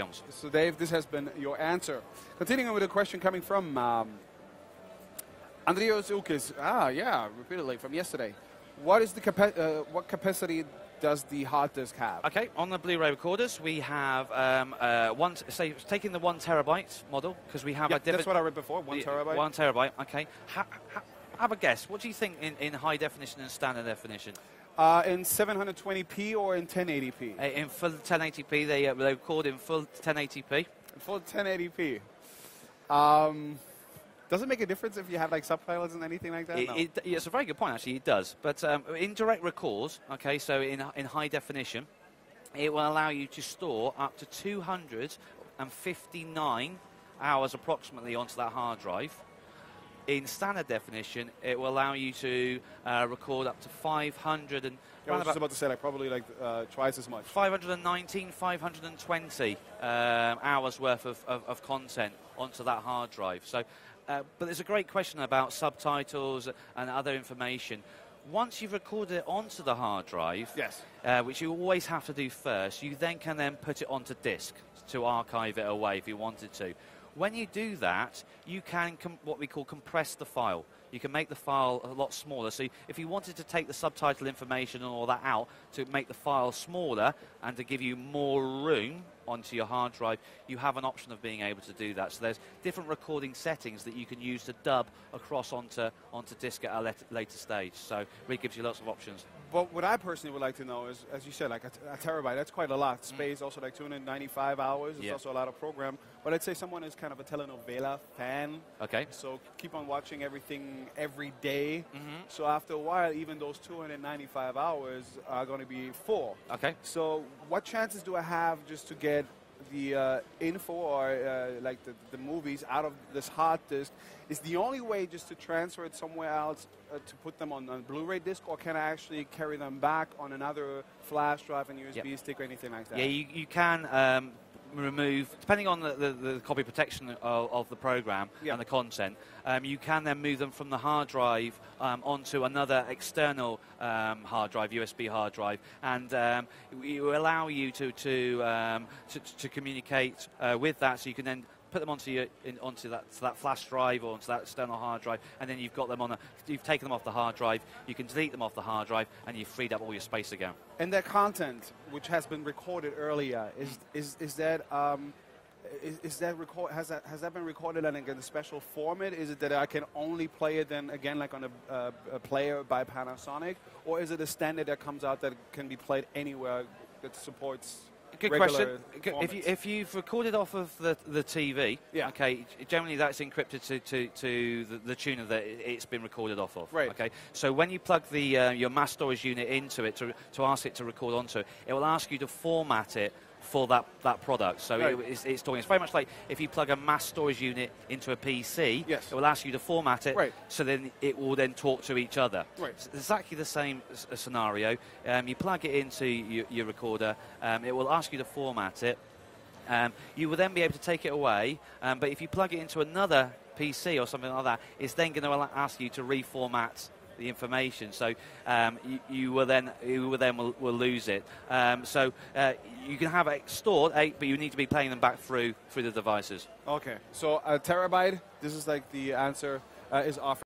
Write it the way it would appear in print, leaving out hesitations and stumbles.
films. So Dave, this has been your answer. Continuing with a question coming from Andreas Ukis. Yeah, repeatedly from yesterday. What is the what capacity does the hard disk have? Okay, on the Blu-ray recorders, we have say taking the 1 terabyte model, because we have a different. That's what I read before. 1 terabyte. 1 terabyte. Okay. Have a guess. What do you think in high definition and standard definition? In 720p or in 1080p? In full 1080p, they record in full 1080p. In full 1080p. Does it make a difference if you have like subtitles and anything like that? No. It's a very good point, actually. It does. But in direct records, okay, so in high definition, it will allow you to store up to 259 hours approximately onto that hard drive. In standard definition, it will allow you to record up to 500 and... I was just about to say, like, probably like twice as much. 519, 520 hours worth of content onto that hard drive. So, but there's a great question about subtitles and other information. Once you've recorded it onto the hard drive, yes, which you always have to do first, you then can put it onto disk to archive it away if you wanted to. When you do that, you can what we call compress the file. You can make the file a lot smaller. So if you wanted to take the subtitle information and all that out to make the file smaller and to give you more room onto your hard drive, you have an option of being able to do that. So there's different recording settings that you can use to dub across onto disk at a later stage. So it really gives you lots of options. But what I personally would like to know is, as you said, like a terabyte, that's quite a lot. Space, also like 295 hours. It's also a lot of program. But I'd say someone is kind of a telenovela fan. Okay. So keep on watching everything every day. So after a while, even those 295 hours are going to be full. Okay. So what chances do I have just to get the info or like the movies out of this hard disk? Is the only way just to transfer it somewhere else to put them on a Blu-ray disc, or can I actually carry them back on another flash drive and USB stick or anything like that? Yeah, you can remove, depending on the copy protection of the program and the content, you can then move them from the hard drive onto another external hard drive, USB hard drive, and it will allow you to communicate with that, so you can then put them onto that flash drive or onto that external hard drive, and then you've got them you've taken them off the hard drive, you can delete them off the hard drive, and you've freed up all your space again. And that content, which has been recorded earlier, has that been recorded in a special format? Is it that I can only play it then again like on a player by Panasonic, or is it a standard that comes out that can be played anywhere that supports? Good question. If you've recorded off of the TV, okay, generally that's encrypted to the tuner that it's been recorded off of. Right. Okay. So when you plug your mass storage unit into it to ask it to record onto it, it will ask you to format it for that product. So it's talking. It's very much like if you plug a mass storage unit into a PC, it will ask you to format it, so then it will then talk to each other. Right. It's exactly the same scenario. You plug it into your recorder, it will ask you to format it. You will then be able to take it away, but if you plug it into another PC or something like that, it's then going to ask you to reformat the information, so you will then lose it. So you can have it stored, but you need to be playing them back through the devices. Okay, so a terabyte. This is like the answer is offered.